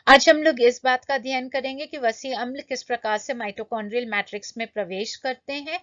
आज हम लोग इस बात का अध्ययन करेंगे कि वसी अम्ल किस प्रकार से माइटोकॉन्ड्रियल मैट्रिक्स में प्रवेश करते हैं।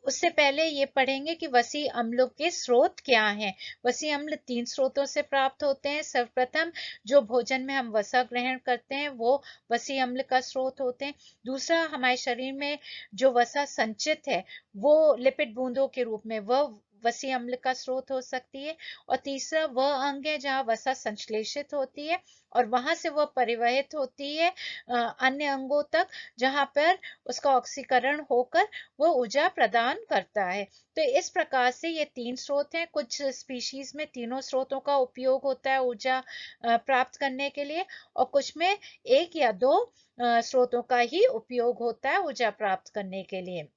उससे पहले ये पढ़ेंगे कि वसी अम्लों के स्रोत क्या हैं। वसी अम्ल 3 स्रोतों से प्राप्त होते हैं। सर्वप्रथम जो भोजन में हम वसा ग्रहण करते हैं वो वसी अम्ल का स्रोत होते हैं। दूसरा, हमारे शरीर में जो वसा संचित है वो लिपिड बूंदों के रूप में वह वसी अम्ल का स्रोत हो सकती है। और तीसरा वह अंग है जहाँ वसा संश्लेषित होती है और वहां से वह परिवहित होती है अन्य अंगों तक, जहां पर उसका ऑक्सीकरण होकर वो ऊर्जा प्रदान करता है। तो इस प्रकार से ये 3 स्रोत हैं। कुछ स्पीशीज में तीनों स्रोतों का उपयोग होता है ऊर्जा प्राप्त करने के लिए, और कुछ में एक या दो स्रोतों का ही उपयोग होता है ऊर्जा प्राप्त करने के लिए।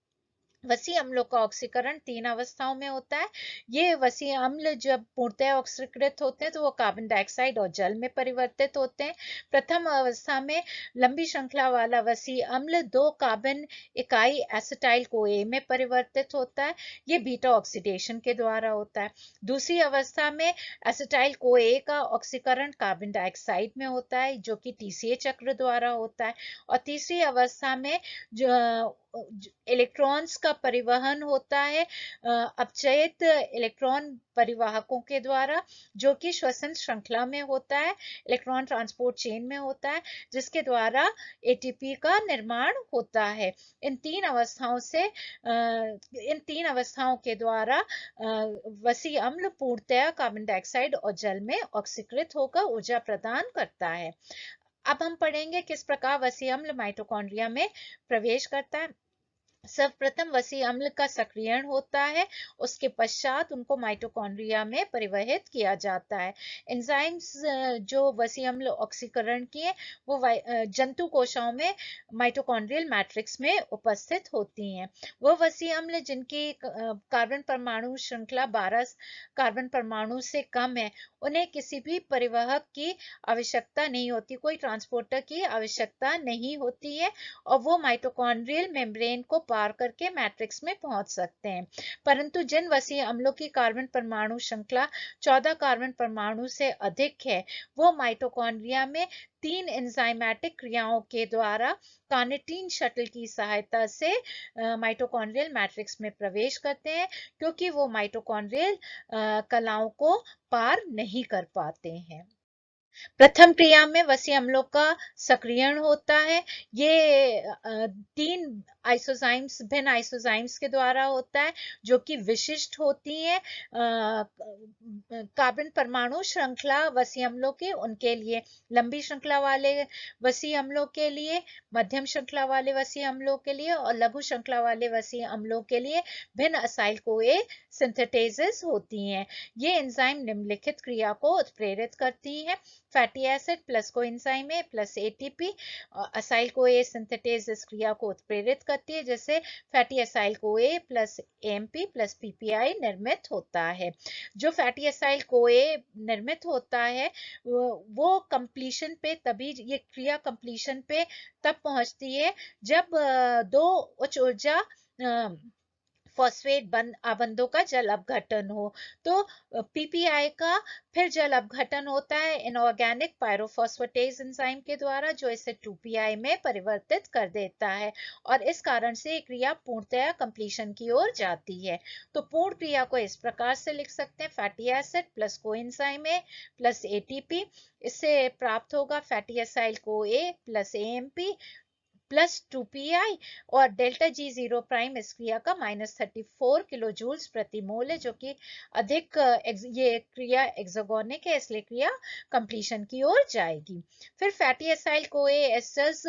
वसी अम्लों का ऑक्सीकरण 3 अवस्थाओं में होता है। ये वसी अम्ल जब पूर्णतः ऑक्सीकृत होते हैं तो वो कार्बन डाइऑक्साइड और जल में परिवर्तित होते हैं। प्रथम अवस्था में लंबी श्रृंखला वाला वसी अम्ल 2 कार्बन इकाई एसिटाइल कोए में परिवर्तित होता है। ये बीटा ऑक्सीडेशन के द्वारा होता है। दूसरी अवस्था में एसिटाइल कोए का ऑक्सीकरण कार्बन डाइऑक्साइड में होता है जो कि टीसीए चक्र द्वारा होता है। और तीसरी अवस्था में जो इलेक्ट्रॉन्स का परिवहन होता है अपचयित इलेक्ट्रॉन परिवाहकों के द्वारा, जो कि श्वसन श्रृंखला में होता है, इलेक्ट्रॉन ट्रांसपोर्ट चेन में होता है, जिसके द्वारा एटीपी का निर्माण होता है। इन तीन अवस्थाओं के द्वारा वसी अम्ल पूर्णतया कार्बन डाइऑक्साइड और जल में ऑक्सीकृत होकर ऊर्जा प्रदान करता है। अब हम पढ़ेंगे किस प्रकार वसी अम्ल माइटोकॉन्ड्रिया में प्रवेश करता है। सर्वप्रथम वसी अम्ल का सक्रियण होता है, उसके पश्चात उनको माइटोकॉन्ड्रिया में परिवहित किया जाता है। एंजाइम्स जो वसी अम्ल ऑक्सीकरण किए वो जंतु कोशिकाओं में माइटोकॉन्ड्रियल मैट्रिक्स में उपस्थित होती हैं। वह वसी अम्ल जिनकी कार्बन परमाणु श्रृंखला 12 कार्बन परमाणु से कम है, उन्हें किसी भी परिवहक की आवश्यकता नहीं होती, कोई ट्रांसपोर्टर की आवश्यकता नहीं होती है, और वो माइटोकॉन्ड्रियल मेम्ब्रेन को पार करके मैट्रिक्स में पहुंच सकते हैं। परंतु जिन वसी अम्लों की कार्बन परमाणु श्रृंखला 14 कार्बन परमाणु से अधिक है, वो माइटोकॉन्ड्रिया में 3 एंजाइमेटिक क्रियाओं के द्वारा कार्निटीन शटल की सहायता से माइटोकॉन्ड्रियल मैट्रिक्स में प्रवेश करते हैं, क्योंकि वो माइटोकॉन्ड्रियल कलाओं को पार नहीं कर पाते हैं। प्रथम क्रिया में वसी अम्लों का सक्रियण होता है। ये 3 आइसोजाइम्स भिन्न आइसोजाइम्स के द्वारा होता है, जो कि विशिष्ट होती हैं कार्बन परमाणु श्रृंखला वसी अम्लों के, उनके लिए लंबी श्रृंखला वाले वसी अम्लों के लिए, मध्यम श्रृंखला वाले वसी अम्लों के लिए और लघु श्रृंखला वाले वसी अम्लों के लिए भिन्न असाइल कोए सिंथेटेजेस होती हैं। ये एंजाइम निम्नलिखित क्रिया को उत्प्रेरित करती है। Fatty acid plus coenzyme A plus ATP acyl कोए सिंथेटेज इस क्रिया को उत्प्रेरित करती है, जैसे फैटी असाइल कोए प्लस एएमपी प्लस पीपीआई निर्मित होता है। जो फैटी असाइल कोए निर्मित होता है वो कंप्लीशन पे, तभी ये क्रिया कंप्लीशन पे तब पहुंचती है जब दो उच्च ऊर्जा फॉस्फेट आबंधों का जल अपघटन हो। तो पीपीआई का फिर जल अपघटन होता है इनऑर्गेनिक पायरोफॉस्फेटेज एंजाइम के द्वारा, जो इसे 2पीआई में परिवर्तित कर देता है, और इस कारण से क्रिया पूर्णतया कंप्लीशन की ओर जाती है। तो पूर्ण क्रिया को इस प्रकार से लिख सकते हैं, fatty acid plus coenzyme A plus ATP, इससे प्राप्त होगा फैटी असाइल को ए प्लस एएमपी प्लस 2पीआई, और डेल्टा जी जीरो प्राइम इस क्रिया का -34 किलो जूल्स प्रति मोल है, जो कि अधिक ये क्रिया एक्सोगोनिक है, इसलिए क्रिया कंप्लीशन की ओर जाएगी। फिर फैटी असाइल कोए एस्टर्स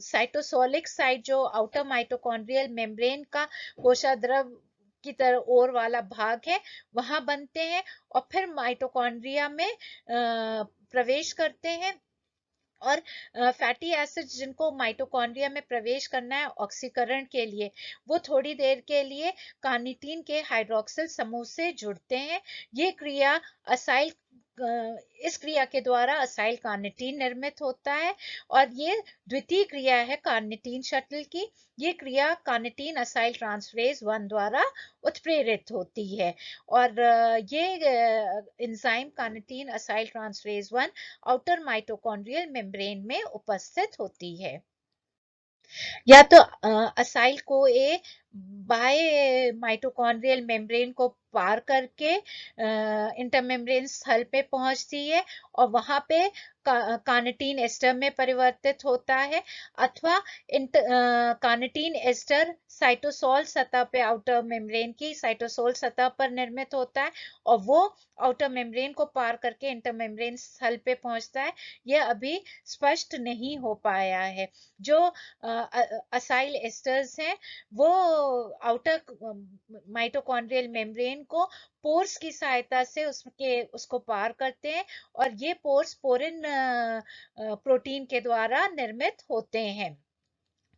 साइटोसोलिक साइट, जो आउटर माइटोकॉन्ड्रियल मेम्ब्रेन का कोशाद्रव की तरह ओर वाला भाग है, वहां बनते हैं और फिर माइटोकॉन्ड्रिया में प्रवेश करते हैं। और फैटी एसिड्स जिनको माइटोकॉन्ड्रिया में प्रवेश करना है ऑक्सीकरण के लिए, वो थोड़ी देर के लिए कार्निटीन के हाइड्रोक्सिल समूह से जुड़ते हैं। ये क्रिया असाइल इस क्रिया के द्वारा असाइल कार्निटीन निर्मित होता है और ये द्वितीय क्रिया है कार्निटीन शटल की। ये क्रिया कार्निटीन असाइल ट्रांसफरेज 1 द्वारा उत्प्रेरित होती है और ये enzyme carnitine acyl transferase 1 outer mitochondrial membrane में उपस्थित होती है। या तो असाइल को ए बाय माइटोकॉन्ड्रियल मेम्ब्रेन को पार करके इंटरमेम्ब्रेन स्थल पे पहुंचती है और वहां पे कार्निटीन एस्टर में परिवर्तित होता है, अथवा कार्निटीन एस्टर साइटोसोल सतह पे आउटर मेम्ब्रेन की साइटोसोल सतह पर निर्मित होता है और वो आउटर मेम्ब्रेन को पार करके इंटरमेम्ब्रेन स्थल पे पहुंचता है। यह अभी स्पष्ट नहीं हो पाया है। जो असाइल एस्टर्स हैं वो आउटर माइटोकॉन्ड्रियल मेम्ब्रेन को पोर्स की सहायता से उसको पार करते हैं और ये पोर्स पोरिन प्रोटीन के द्वारा निर्मित होते हैं।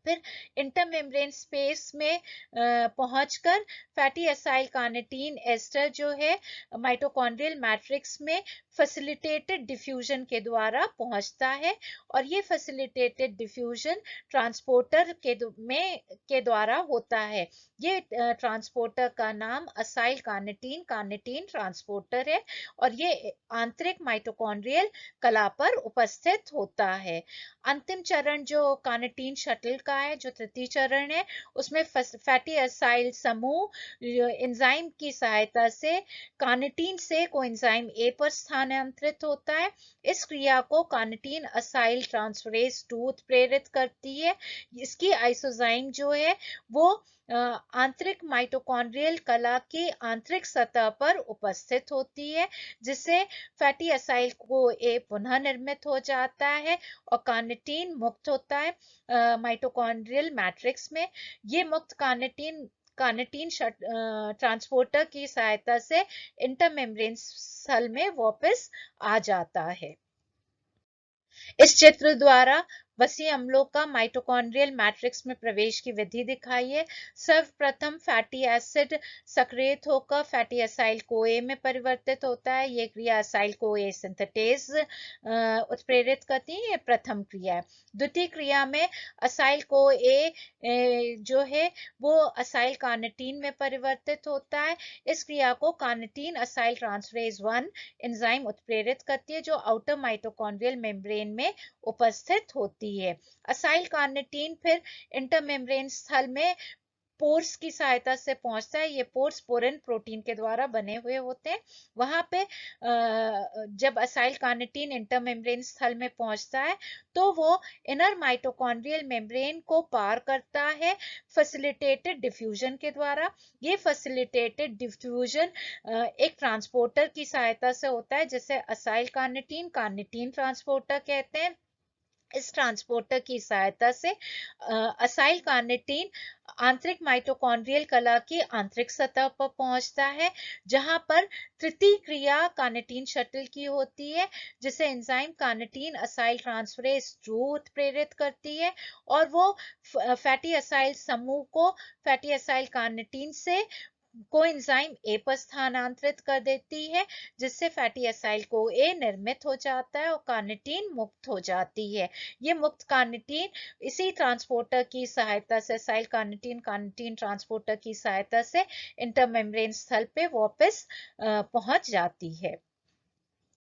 फिर इंटरमेम्ब्रेन स्पेस में पहुंचकर फैटी असाइल कार्निटीन एस्टर जो है माइटोकॉन्ड्रियल मैट्रिक्स में फैसिलिटेटेड डिफ्यूजन के द्वारा पहुंचता है और ये फैसिलिटेटेड डिफ्यूजन ट्रांसपोर्टर के द्वारा होता है। ये ट्रांसपोर्टर का नाम असाइल कार्निटीन कार्निटीन ट्रांसपोर्टर है और ये आंतरिक माइटोकॉन्ड्रियल कला पर उपस्थित होता है। अंतिम चरण जो कार्निटीन शटल का है, जो तृतीय चरण है, उसमें फैटी असाइल समूह एंजाइम की सहायता से कार्निटीन से कोएंजाइम ए पर स्थानांतरित होता है। इस क्रिया को कार्निटीन असाइल ट्रांसफरेज 2 उत्प्रेरित करती है। इसकी आइसोजाइम जो है वो आंतरिक माइटोकॉन्ड्रियल कला की आंतरिक सतह पर उपस्थित होती है, जिससे फैटी असाइल को ए पुनः निर्मित हो जाता है और कार्निटीन मुक्त होता है माइटोकॉन्ड्रियल मैट्रिक्स में। ये मुक्त कार्निटीन ट्रांसपोर्टर की सहायता से इंटरमेम्ब्रेन स्थल में वापस आ जाता है। इस चित्र द्वारा वसीय अम्लों का माइटोकॉन्ड्रियल मैट्रिक्स में प्रवेश की विधि दिखाई है। सर्वप्रथम फैटी एसिड सक्रियत होकर फैटी असाइल कोए में परिवर्तित होता है। ये क्रिया असाइल कोए सिंथेटेज उत्प्रेरित करती है। ये प्रथम क्रिया है। द्वितीय क्रिया में असाइल कोए जो है वो असाइल कार्निटीन में परिवर्तित होता है। इस क्रिया को कार्निटीन असाइल ट्रांसफरेज 1 एंजाइम उत्प्रेरित करती है, जो आउटर माइटोकॉन्ड्रियल मेम्ब्रेन में उपस्थित होती है। असाइल कार्निटीन फिर इंटरमेम्ब्रेन स्थल में पोर्स की सहायता से पहुंचता है। ये पोर्स पोरिन प्रोटीन के द्वारा बने हुए होते हैं। वहां पे जब असाइल कार्निटीन इंटरमेम्ब्रेन स्थल में पहुंचता है तो वो इनर माइटोकॉन्ड्रियल मेम्ब्रेन को पार करता है फैसिलिटेटेड डिफ्यूजन के द्वारा। ये फैसिलिटेटेड डिफ्यूजन एक ट्रांसपोर्टर की सहायता से होता है, जिसे असाइल कार्निटीन कार्निटीन ट्रांसपोर्टर कहते हैं। इस ट्रांसपोर्टर की सहायता से असाइल कार्निटीन आंतरिक माइटोकॉन्ड्रियल कला की आंतरिक सतह पर पहुंचता है, जहां पर तृतीय क्रिया कार्निटीन शटल की होती है, जिसे एंजाइम कार्निटीन असाइल ट्रांसफरेज 2 उत्प्रेरित करती है और वो फैटी असाइल समूह को फैटी असाइल कार्निटीन से कोएंजाइम ए पर स्थानांतरित कर देती है, जिससे फैटी असाइल को ए निर्मित हो जाता है और कार्निटीन मुक्त हो जाती है। ये मुक्त कार्निटीन इसी ट्रांसपोर्टर की सहायता से असाइल कार्निटीन कार्निटीन ट्रांसपोर्टर की सहायता से इंटरमेम्ब्रेन स्थल पे वापस पहुंच जाती है।